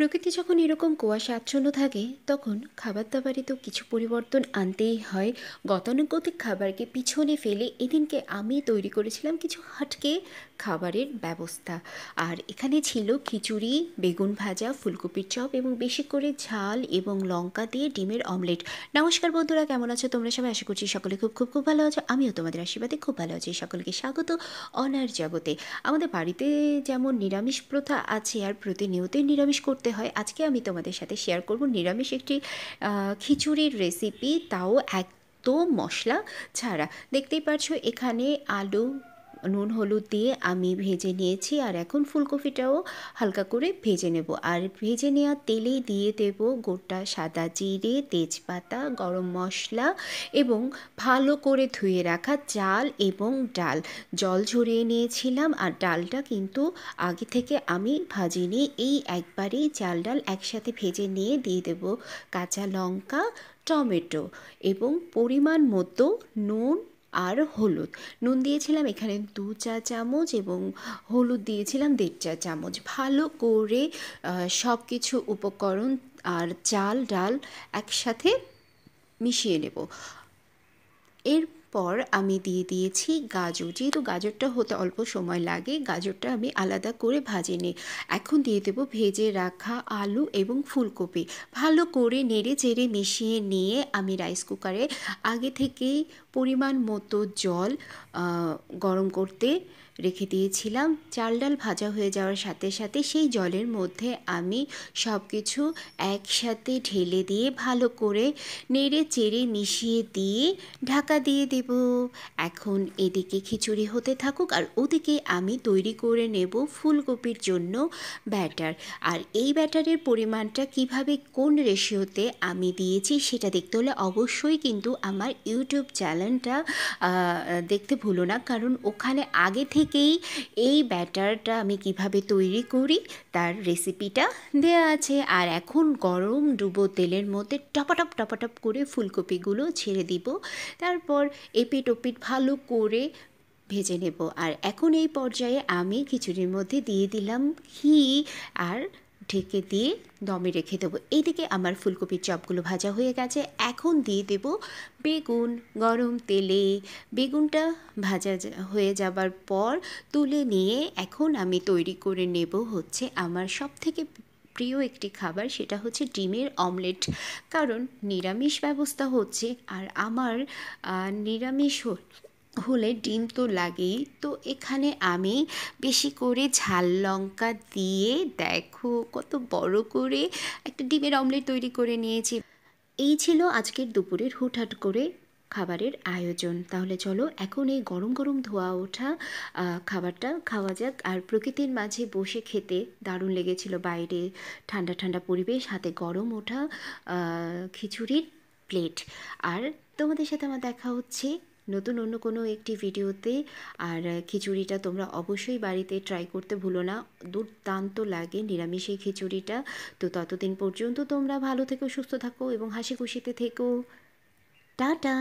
প্রকৃতি যখন এরকম কুয়াশাচ্ছন্ন থাকে তখন খাবার দাবারে তো কিছু পরিবর্তন আনতেই হয়। গতানুগতিক খাবারকে পিছনে ফেলে এদিনকে আমি তৈরি করেছিলাম কিছু হাটকে খাবারের ব্যবস্থা। আর এখানে ছিল খিচুড়ি, বেগুন ভাজা, ফুলকপির চপ এবং বেশি করে ঝাল এবং লঙ্কা দিয়ে ডিমের অমলেট। নমস্কার বন্ধুরা, কেমন আছো তোমরা সবাই? আশা করছি সকলে খুব খুব খুব ভালো আছো। আমিও তোমাদের আশীর্বাদে খুব ভালো আছি। সকলকে স্বাগত অনার জগতে। আমাদের বাড়িতে যেমন নিরামিষ প্রথা আছে আর প্রতিনিয়তই নিরামিষ করতে হয়, আজকে আমি তোমাদের সাথে শেয়ার করব নিরামিষ একটি খিচুড়ির রেসিপি, তাও একদম মশলা ছাড়া। দেখতেই পাচ্ছো এখানে আলু নুন হলুদ দিয়ে আমি ভেজে নিয়েছি, আর এখন ফুলকপিটাও হালকা করে ভেজে নেব। আর ভেজে নেওয়া তেলেই দিয়ে দেব গোটা সাদা জিরে, তেজপাতা, গরম মশলা এবং ভালো করে ধুয়ে রাখা চাল এবং ডাল। জল ঝরিয়ে নিয়েছিলাম, আর ডালটা কিন্তু আগে থেকে আমি ভাজিনি, এই একবারেই চাল ডাল একসাথে ভেজে নিয়ে দিয়ে দেব কাঁচা লঙ্কা, টমেটো এবং পরিমাণ মতো নুন আর হলুদ। নুন দিয়েছিলাম এখানে 2 চা চামচ এবং হলুদ দিয়েছিলাম 1.5 চা চামচ। ভালো করে সব কিছু উপকরণ আর চাল ডাল একসাথে মিশিয়ে নেব। এরপর আমি দিয়ে দিয়েছি গাজর, যেহেতু গাজরটা হতে অল্প সময় লাগে গাজরটা আমি আলাদা করে ভাজে নিই। এখন দিয়ে দেবো ভেজে রাখা আলু এবং ফুলকপি। ভালো করে নেড়ে চেড়ে মিশিয়ে নিয়ে আমি রাইস কুকারে আগে থেকেই পরিমাণ মতো জল গরম করতে রেখে দিয়েছিলাম। চাল ডাল ভাজা হয়ে যাওয়ার সাথে সাথে সেই জলের মধ্যে আমি সব কিছু একসাথে ঢেলে দিয়ে ভালো করে নেড়ে চেড়ে মিশিয়ে দিয়ে ঢাকা দিয়ে দেব। এখন এদিকে খিচুড়ি হতে থাকুক, আর ওদিকে আমি তৈরি করে নেব ফুলকপির জন্য ব্যাটার। আর এই ব্যাটারের পরিমাণটা কিভাবে কোন রেশিওতে আমি দিয়েছি সেটা দেখতে হলে অবশ্যই কিন্তু আমার ইউটিউব চ্যানেলটা দেখতে ভুলো না, কারণ ওখানে আগে থেকেই এই ব্যাটারটা আমি কিভাবে তৈরি করি তার রেসিপিটা দেয়া আছে। আর এখন গরম ডুবো তেলের মধ্যে টপাটপ টপাটপ করে ফুলকপিগুলো ছেড়ে দিব, তারপর এপিট ওপিট ভালো করে ভেজে নেব। আর এখন এই পর্যায়ে আমি খিচুড়ির মধ্যে দিয়ে দিলাম ঘি, আর ঢেকে দিয়ে দমে রেখে দেবো। এইদিকে আমার ফুলকপির চপগুলো ভাজা হয়ে গেছে। এখন দিয়ে দেব বেগুন গরম তেলে। বেগুনটা ভাজা হয়ে যাবার পর তুলে নিয়ে এখন আমি তৈরি করে নেব হচ্ছে আমার সবথেকে প্রিয় একটি খাবার, সেটা হচ্ছে ডিমের অমলেট। কারণ নিরামিষ ব্যবস্থা হচ্ছে, আর আমার নিরামিষ হলে ডিম তো লাগেই। তো এখানে আমি বেশি করে ঝাল লঙ্কা দিয়ে দেখো কত বড় করে একটা ডিমের অমলেট তৈরি করে নিয়েছি। এই ছিল আজকের দুপুরের হুটহাট করে খাবারের আয়োজন। তাহলে চলো এখন এই গরম গরম ধোয়া ওঠা খাবারটা খাওয়া যাক। আর প্রকৃতির মাঝে বসে খেতে দারুণ লেগেছিল, বাইরে ঠান্ডা ঠান্ডা পরিবেশ, হাতে গরম ওঠা খিচুড়ির প্লেট। আর তোমাদের সাথে আমার দেখা হচ্ছে নতুন অন্য কোনো একটি ভিডিওতে। আর খিচুড়িটা তোমরা অবশ্যই বাড়িতে ট্রাই করতে ভুলো না, দুর্দান্ত লাগে নিরামিষ এই খিচুড়িটা। তো ততদিন পর্যন্ত তোমরা ভালো থেকো, সুস্থ থাকো এবং হাসি খুশিতে থেকো। টাটা।